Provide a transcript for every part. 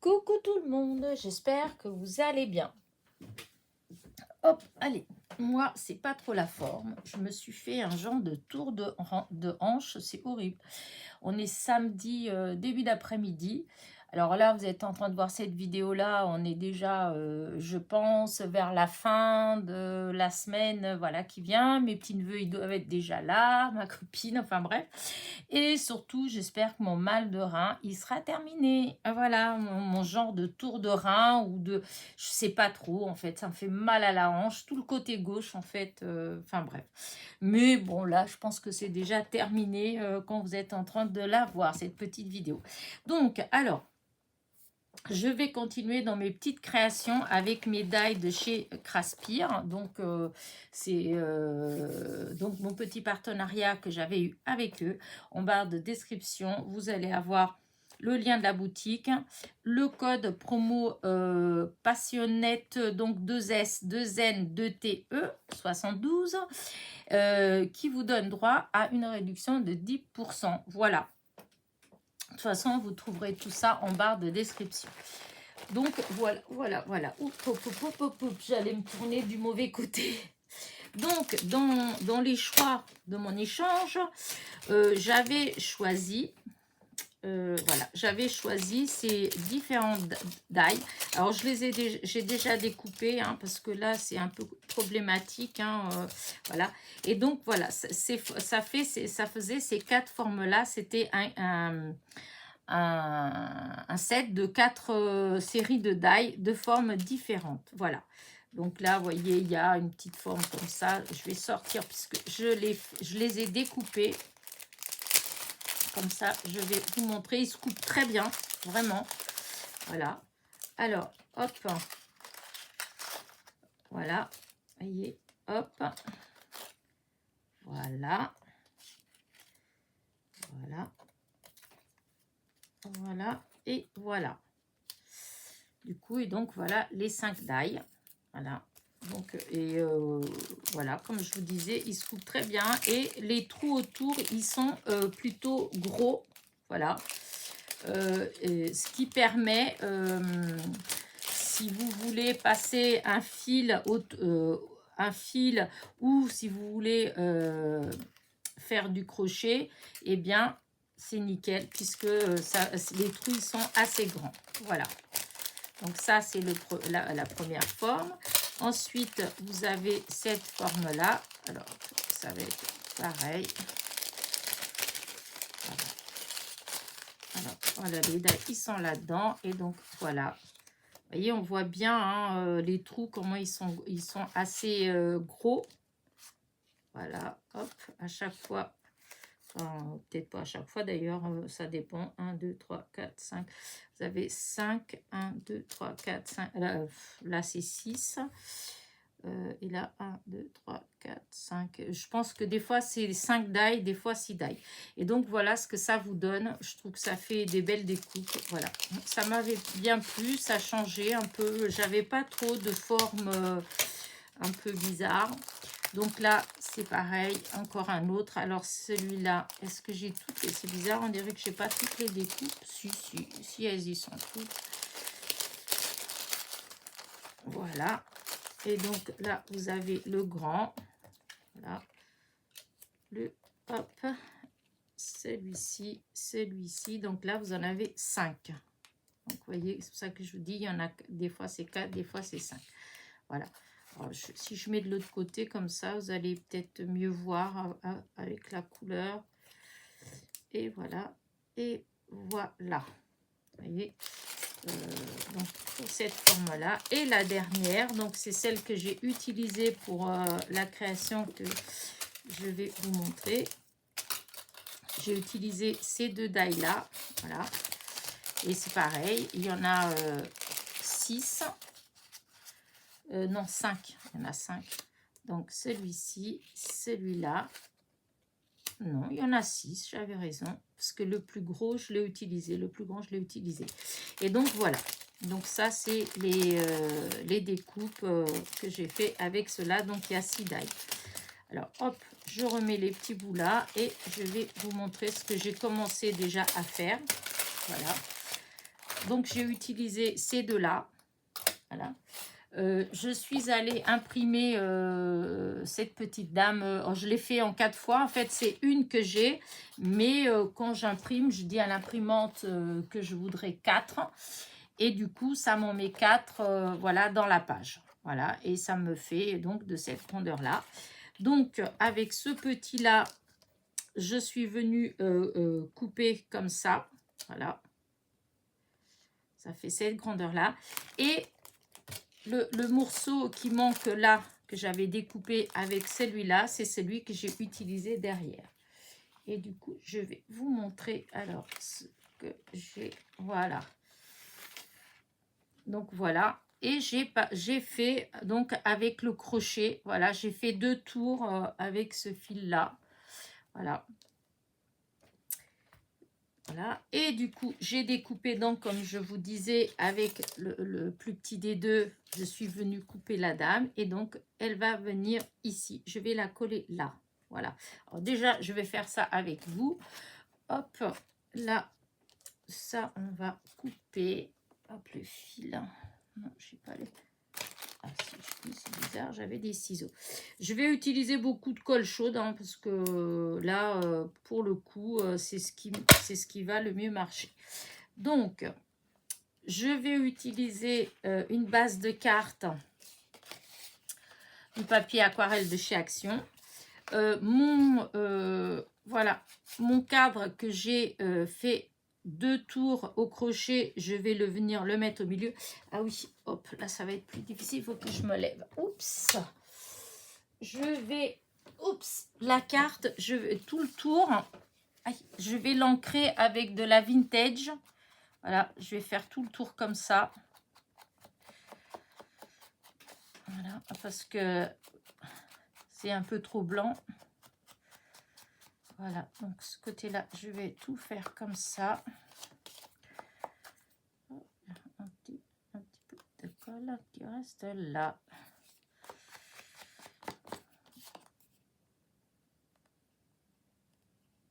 Coucou tout le monde, j'espère que vous allez bien. Hop, allez, moi c'est pas trop la forme, je me suis fait un genre de tour de hanche, c'est horrible. On est samedi début d'après-midi. Alors là, vous êtes en train de voir cette vidéo-là. On est déjà, je pense, vers la fin de la semaine voilà, qui vient. Mes petits-neveux, ils doivent être déjà là, ma copine, enfin bref. Et surtout, j'espère que mon mal de rein, il sera terminé. Voilà, mon genre de tour de rein ou de... Je sais pas trop, en fait. Ça me fait mal à la hanche, tout le côté gauche, en fait. Enfin bref. Mais bon, là, je pense que c'est déjà terminé quand vous êtes en train de la voir, cette petite vidéo. Donc, alors, je vais continuer dans mes petites créations avec mes die de chez Craspire. Donc, c'est donc mon petit partenariat que j'avais eu avec eux. En barre de description, vous allez avoir le lien de la boutique, le code promo passionnette, donc 2S, 2N, 2TE, 72, qui vous donne droit à une réduction de 10%. Voilà. De toute façon, vous trouverez tout ça en barre de description. Donc, voilà. J'allais me tourner du mauvais côté. Donc, dans les choix de mon échange, j'avais choisi... j'avais choisi ces différentes die. Alors, j'ai déjà découpé, hein, parce que là, c'est un peu problématique. Hein, voilà. Et donc, voilà, ça faisait ces 4 formes-là. C'était un set de 4 séries de die de formes différentes. Voilà. Donc là, vous voyez, il y a une petite forme comme ça. Je vais sortir puisque je les ai découpés. Comme ça, je vais vous montrer. Ils se coupent très bien, vraiment. Voilà. Alors, hop. Voilà. Vous voyez, hop. Voilà. Voilà. Voilà. Et voilà. Du coup, et donc, voilà les 5 die. Voilà. Donc, et voilà, comme je vous disais, ils se coupent très bien. Et les trous autour, ils sont plutôt gros. Voilà. Ce qui permet, si vous voulez passer un fil ou si vous voulez faire du crochet, eh bien, c'est nickel puisque les trous ils sont assez grands. Voilà. Donc ça, c'est la première forme. Ensuite, vous avez cette forme-là. Alors, ça va être pareil. Voilà. Alors, voilà, les die, ils sont là-dedans. Et donc, voilà. Vous voyez, on voit bien hein, les trous, comment ils sont assez gros. Voilà, hop, à chaque fois. Peut-être pas à chaque fois d'ailleurs, ça dépend. 1, 2, 3, 4, 5. Vous avez 5, 1, 2, 3, 4, 5. Là c'est 6. Et là, 1, 2, 3, 4, 5. Je pense que des fois, c'est 5 die, des fois 6 die. Et donc, voilà ce que ça vous donne. Je trouve que ça fait des belles découpes. Voilà. Ça m'avait bien plu. Ça a changé un peu. J'avais pas trop de formes un peu bizarres. Donc là, c'est pareil. Encore un autre. Alors, celui-là, est-ce que j'ai toutes les... C'est bizarre, on dirait que je n'ai pas toutes les découpes. Si, elles y sont toutes. Voilà. Et donc là, vous avez le grand. Voilà. Le hop. Celui-ci, celui-ci. Donc là, vous en avez 5. Donc, vous voyez, c'est pour ça que je vous dis, il y en a des fois c'est 4, des fois c'est 5. Voilà. Alors, si je mets de l'autre côté comme ça, vous allez peut-être mieux voir avec la couleur. Et voilà. Et voilà. Vous voyez. Donc pour cette forme là et la dernière, donc c'est celle que j'ai utilisée pour la création que je vais vous montrer. J'ai utilisé ces 2 die là, voilà, et c'est pareil, il y en a 6, non 5, il y en a 5, donc celui-ci, celui-là, non, il y en a 6, j'avais raison, parce que le plus gros, je l'ai utilisé, le plus grand, je l'ai utilisé. Et donc, voilà. Donc, ça, c'est les découpes que j'ai fait avec cela. Donc, il y a 6 die. Alors, hop, je remets les petits bouts là et je vais vous montrer ce que j'ai commencé déjà à faire. Voilà. Donc, j'ai utilisé ces deux-là. Voilà. Je suis allée imprimer cette petite dame. Je l'ai fait en 4 fois. En fait, c'est une que j'ai. Mais quand j'imprime, je dis à l'imprimante que je voudrais 4. Et du coup, ça m'en met 4 voilà, dans la page. Voilà. Et ça me fait donc de cette grandeur-là. Donc, avec ce petit-là, je suis venue couper comme ça. Voilà. Ça fait cette grandeur-là. Et le morceau qui manque là, que j'avais découpé avec celui-là, c'est celui que j'ai utilisé derrière. Et du coup, je vais vous montrer alors ce que j'ai. Voilà. Donc, voilà. Et j'ai fait, donc, avec le crochet, voilà, j'ai fait 2 tours avec ce fil-là. Voilà. Voilà. Et du coup, j'ai découpé, donc, comme je vous disais, avec le plus petit des deux, je suis venue couper la dame. Et donc, elle va venir ici. Je vais la coller là. Voilà. Alors déjà, je vais faire ça avec vous. Hop, là, ça, on va couper. Hop, le fil. Non, je sais pas les... Ah si, c'est bizarre, j'avais des ciseaux. Je vais utiliser beaucoup de colle chaude hein, parce que là, pour le coup, c'est ce qui va le mieux marcher. Donc, je vais utiliser une base de carte, du papier aquarelle de chez Action. Voilà, mon cadre que j'ai fait 2 tours au crochet, je vais venir le mettre au milieu. Ah oui, hop, là ça va être plus difficile, il faut que je me lève. Oups, la carte, je vais tout le tour, je vais l'ancrer avec de la vintage. Voilà, je vais faire tout le tour comme ça. Voilà, parce que c'est un peu trop blanc. Voilà, donc ce côté-là, je vais tout faire comme ça. Un petit peu de colle qui reste là.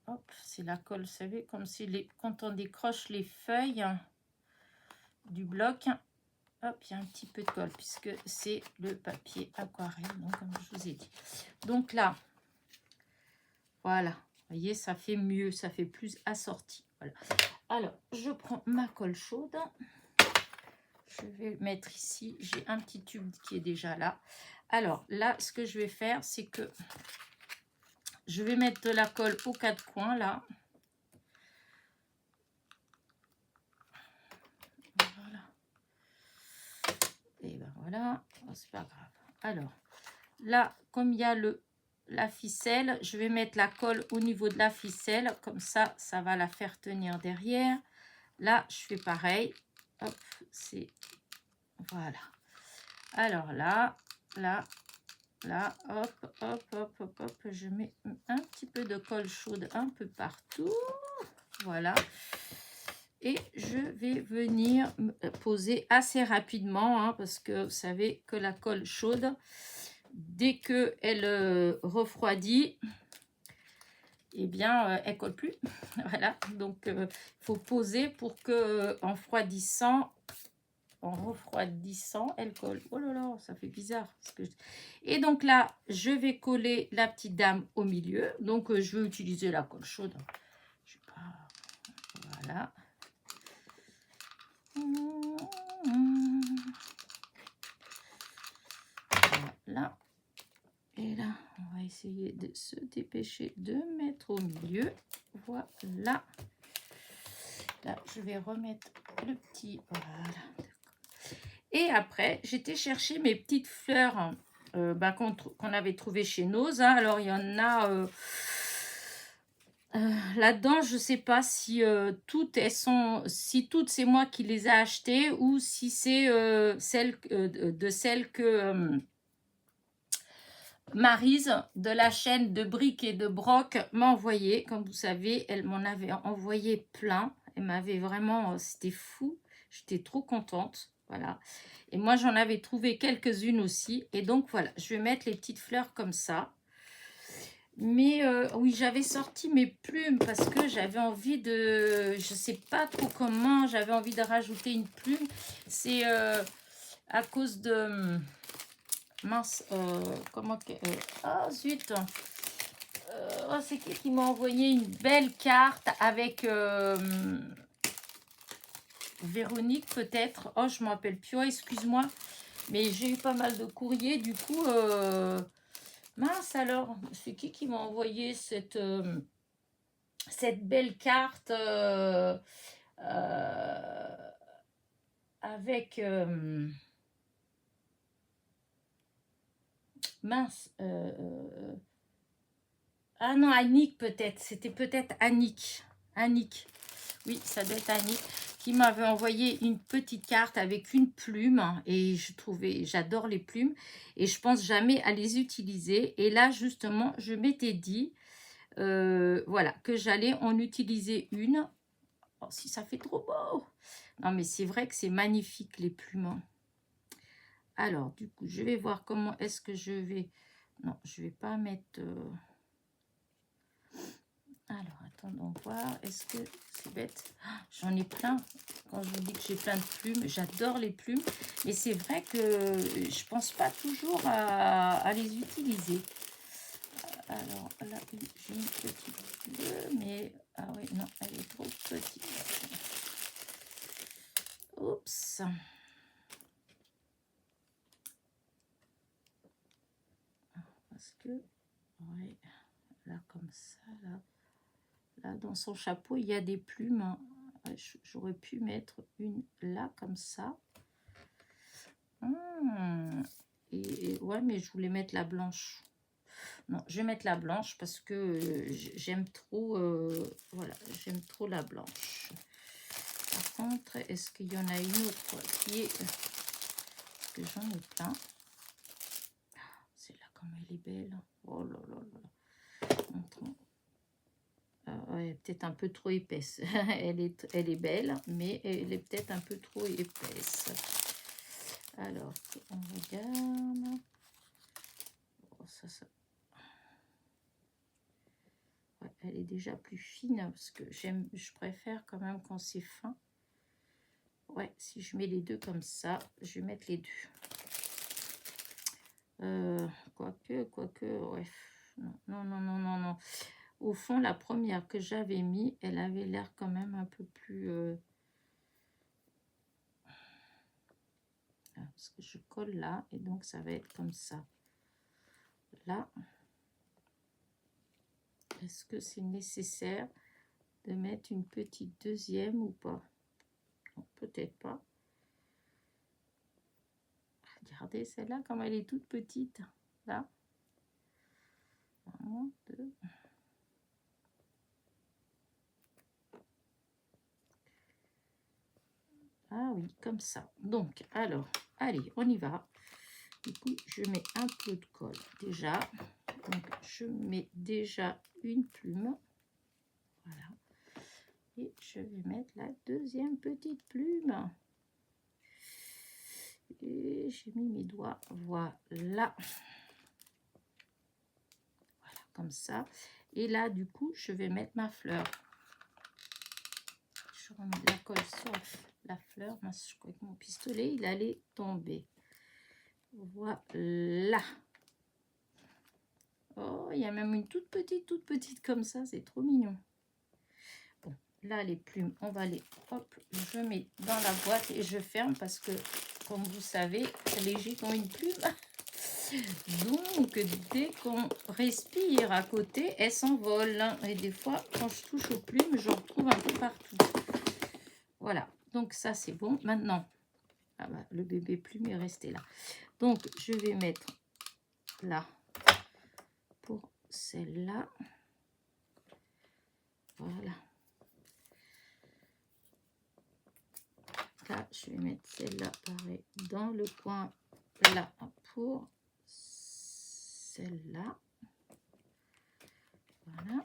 Hop, c'est la colle, vous savez, comme si quand on décroche les feuilles du bloc, hop, il y a un petit peu de colle, puisque c'est le papier aquarelle, donc, comme je vous ai dit. Donc là, voilà, vous voyez, ça fait mieux, ça fait plus assorti. Voilà. Alors, je prends ma colle chaude. Je vais mettre ici, j'ai un petit tube qui est déjà là. Alors là, ce que je vais faire, c'est que je vais mettre de la colle aux 4 coins, là. Voilà. Et ben voilà, oh, c'est pas grave. Alors, là, comme il y a la ficelle, je vais mettre la colle au niveau de la ficelle. Comme ça, ça va la faire tenir derrière. Là, je fais pareil. Hop, c'est... Voilà. Alors là, hop, hop, hop, hop, hop, je mets un petit peu de colle chaude un peu partout. Voilà. Et je vais venir me poser assez rapidement, hein, parce que vous savez que la colle chaude, dès qu'elle refroidit, eh bien, elle colle plus. Voilà. Donc, il faut poser pour que en refroidissant, elle colle. Oh là là, ça fait bizarre. Et donc là, je vais coller la petite dame au milieu. Donc, je vais utiliser la colle chaude. Je sais pas. Voilà. Voilà. Et là, on va essayer de se dépêcher de mettre au milieu. Voilà. Là, je vais remettre le petit... Voilà. Et après, j'étais chercher mes petites fleurs qu'on avait trouvées chez Nose. Hein. Alors, il y en a... là-dedans, je ne sais pas si toutes c'est moi qui les ai achetées ou si c'est celles que Maryse de la chaîne de Bric et de Broc m'a envoyé. Comme vous savez, elle m'en avait envoyé plein. Elle m'avait vraiment, c'était fou. J'étais trop contente. Voilà. Et moi, j'en avais trouvé quelques-unes aussi. Et donc, voilà, je vais mettre les petites fleurs comme ça. Mais oui, j'avais sorti mes plumes parce que j'avais envie de... Je sais pas trop comment, j'avais envie de rajouter une plume. C'est à cause de... Mince, comment... oh zut, oh, c'est qui m'a envoyé une belle carte avec... Véronique peut-être. Oh, je ne me rappelle plus. Oh, excuse-moi. Mais j'ai eu pas mal de courriers. Du coup, mince alors. C'est qui m'a envoyé cette belle carte avec... mince. Ah non, Annick peut-être. C'était peut-être Annick. Annick. Oui, ça doit être Annick qui m'avait envoyé une petite carte avec une plume et j'adore les plumes et je pense jamais à les utiliser. Et là, justement, je m'étais dit, voilà, que j'allais en utiliser une. Oh, si ça fait trop beau! Non, mais c'est vrai que c'est magnifique les plumes. Alors, du coup, je vais voir comment est-ce que je vais... Non, je vais pas mettre... Alors, attendons voir. Est-ce que c'est bête? J'en ai plein. Quand je vous dis que j'ai plein de plumes, j'adore les plumes. Mais c'est vrai que je pense pas toujours à les utiliser. Alors, là, j'ai une petite bleue, mais... Ah oui, non, elle est trop petite. Oups. Parce que... Ouais, là, comme ça, là... Là, dans son chapeau, il y a des plumes. Hein. J'aurais pu mettre une là, comme ça. Ouais, mais je voulais mettre la blanche. Non, je vais mettre la blanche parce que j'aime trop... voilà, j'aime trop la blanche. Par contre, est-ce qu'il y en a une autre qui est... Parce que j'en ai plein. Celle-là, comme elle est belle. Oh là là là. Montrons. Ouais, peut-être un peu trop épaisse. elle est belle, mais elle est peut-être un peu trop épaisse. Alors, on regarde. Oh, ça. Ouais, elle est déjà plus fine parce que je préfère quand même quand c'est fin. Ouais, si je mets les deux comme ça, je vais mettre les deux. Quoique, ouais. Non. Au fond, la première que j'avais mis, elle avait l'air quand même un peu plus... parce que je colle là, et donc ça va être comme ça. Là, est-ce que c'est nécessaire de mettre une petite deuxième ou pas? Peut-être pas. Regardez celle-là, comme elle est toute petite. Là. 1, 2. Ah oui, comme ça. Donc, alors, allez, on y va. Du coup, je mets un peu de colle déjà. Donc, je mets déjà une plume. Voilà. Et je vais mettre la deuxième petite plume. Et j'ai mis mes doigts. Voilà. Voilà, comme ça. Et là, du coup, je vais mettre ma fleur. Je remets de la colle sur la fleur. Je crois que mon pistolet, il allait tomber. Voilà. Oh, il y a même une toute petite comme ça. C'est trop mignon. Bon, là, les plumes, on va les... Hop, je mets dans la boîte et je ferme parce que, comme vous savez, c'est léger comme une plume. Donc, dès qu'on respire à côté, elle s'envole. Et des fois, quand je touche aux plumes, j'en retrouve un peu partout. Voilà. Donc, ça, c'est bon. Maintenant, ah bah, le bébé plume est resté là. Donc, je vais mettre là pour celle-là. Voilà. Là, je vais mettre celle-là, pareil, dans le coin là pour celle-là. Voilà.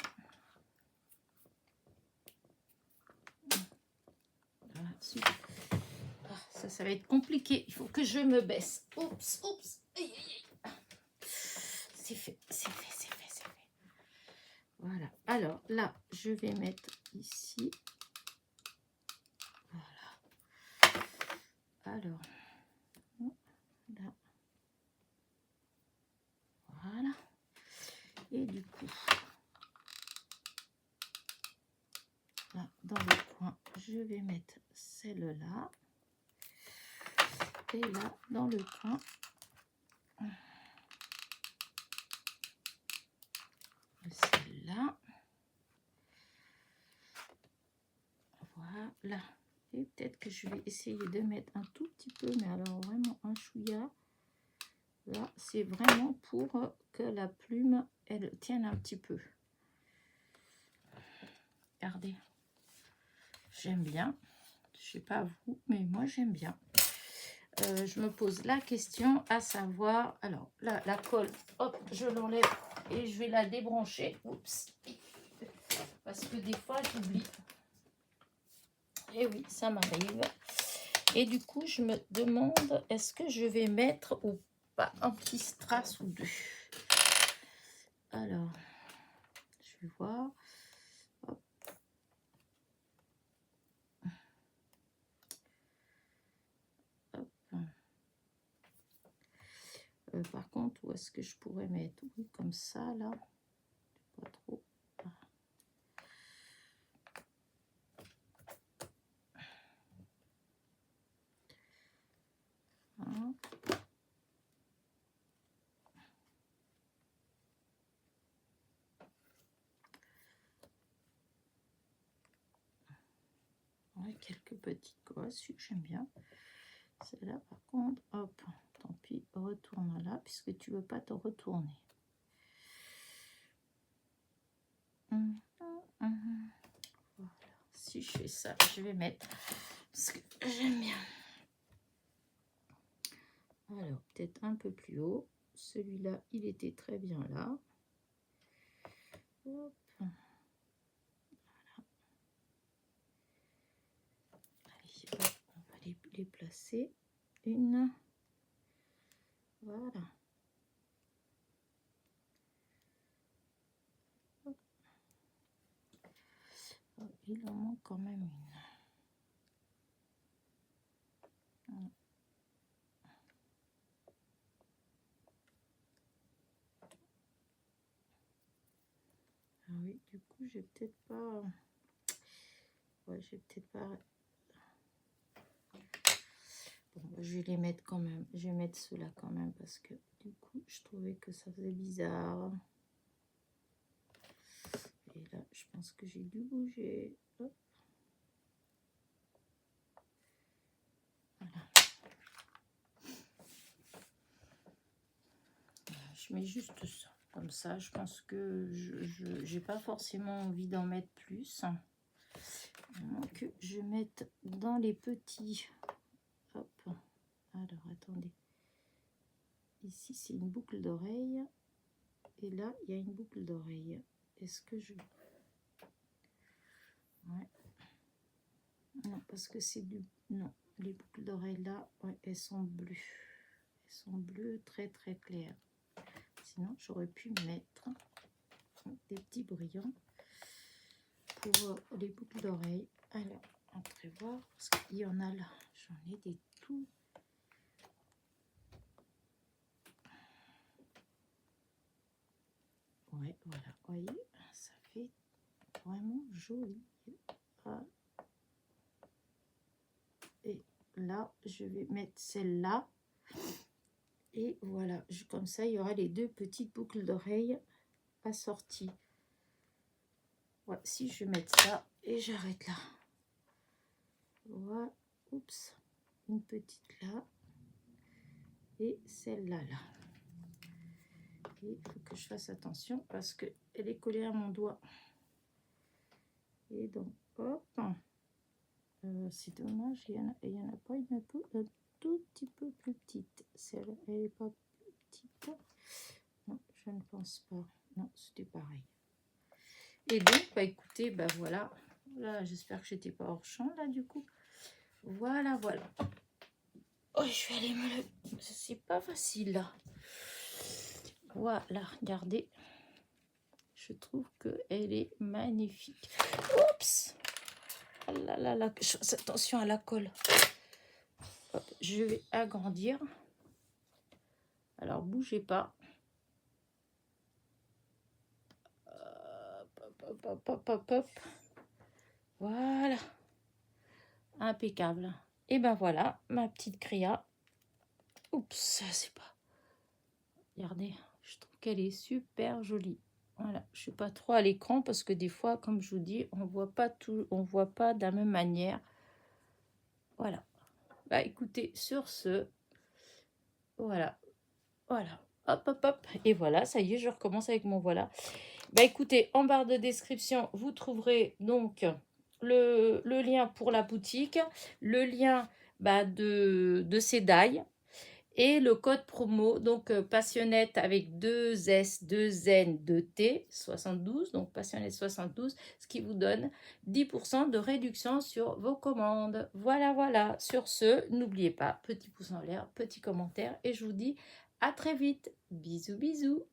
Voilà, super. Ah, ça va être compliqué. Il faut que je me baisse. Oups. Aïe. C'est fait. Voilà. Alors là, je vais mettre ici. Voilà. Alors, là. Voilà. Et du coup, là, dans le coin, je vais mettre celle-là. Et là, dans le coin, celle-là. Voilà. Et peut-être que je vais essayer de mettre un tout petit peu, mais alors vraiment un chouïa. Là, c'est vraiment pour que la plume, elle tienne un petit peu. Regardez. J'aime bien. Je sais pas vous, mais moi j'aime bien. Je me pose la question à savoir, alors là, la colle, hop, je l'enlève et je vais la débrancher. Oups. Parce que des fois, j'oublie. Et oui, ça m'arrive. Et du coup, je me demande, est-ce que je vais mettre ou pas un petit strass ou deux? Alors, je vais voir. Hop. Hop. Par contre, où est-ce que je pourrais mettre? Oui, comme ça, là. Pas trop. Hein. Ouais, quelques petites grosses, j'aime bien. Celle-là, par contre, hop, tant pis, retourne là, puisque tu veux pas te retourner. Voilà. Si je fais ça, je vais mettre ce que j'aime bien. Alors, peut-être un peu plus haut. Celui-là, il était très bien là. Hop. Voilà. Allez, hop, on va les placer. Une. Voilà. Hop. Oh, il en manque quand même une. Voilà. Ah oui, du coup, j'ai peut-être pas... Ouais, j'ai peut-être pas... Bon, je vais les mettre quand même. Je vais mettre ceux-là quand même parce que du coup, je trouvais que ça faisait bizarre. Et là, je pense que j'ai dû bouger. Hop. Voilà. Je mets juste ça. Comme ça, je pense que je n'ai pas forcément envie d'en mettre plus. Que je mette dans les petits. Hop. Alors, attendez. Ici, c'est une boucle d'oreille. Et là, il y a une boucle d'oreille. Est-ce que je... Ouais. Non, parce que c'est du... Non, les boucles d'oreille là, ouais, elles sont bleues. Elles sont bleues très très claires. Sinon, j'aurais pu mettre des petits brillants pour les boucles d'oreille. Alors, entrez voir, parce qu'il y en a là. J'en ai des tout. Ouais, voilà. Vous voyez, ça fait vraiment joli. Voilà. Et là, je vais mettre celle-là. Et voilà, comme ça, il y aura les deux petites boucles d'oreilles assorties. Ouais, si je vais mettre ça et j'arrête là. Voilà, oups, une petite là et celle-là là. Et il faut que je fasse attention parce que elle est collée à mon doigt. Et donc, hop, c'est dommage, il y en a pas une un tout petit peu plus petite. Celle-là, elle n'est pas plus petite. Non, je ne pense pas. Non, c'était pareil. Et donc, bah écoutez, bah voilà. Là, j'espère que j'étais pas hors champ là du coup. Voilà, voilà. Oh, je vais aller me le... C'est pas facile là. Voilà, regardez. Je trouve qu'elle est magnifique. Oups! Oh là là là, attention à la colle. Hop, je vais agrandir. Alors, bougez pas. Hop, hop, hop, hop, hop. Voilà. Impeccable. Et ben voilà, ma petite Cria. Oups, c'est pas... Regardez, je trouve qu'elle est super jolie. Voilà, je suis pas trop à l'écran parce que des fois, comme je vous dis, on voit pas tout, on voit pas de la même manière. Voilà. Bah écoutez, sur ce, voilà, voilà, hop, hop, hop, et voilà, ça y est, je recommence avec mon voilà. Bah écoutez, en barre de description, vous trouverez donc le lien pour la boutique, le lien de ces dailles, et le code promo, donc passionnette avec 2 S, 2 N, 2 T, 72, donc passionnette 72, ce qui vous donne 10% de réduction sur vos commandes. Voilà, voilà. Sur ce, n'oubliez pas, petit pouce en l'air, petit commentaire, et je vous dis à très vite. Bisous, bisous.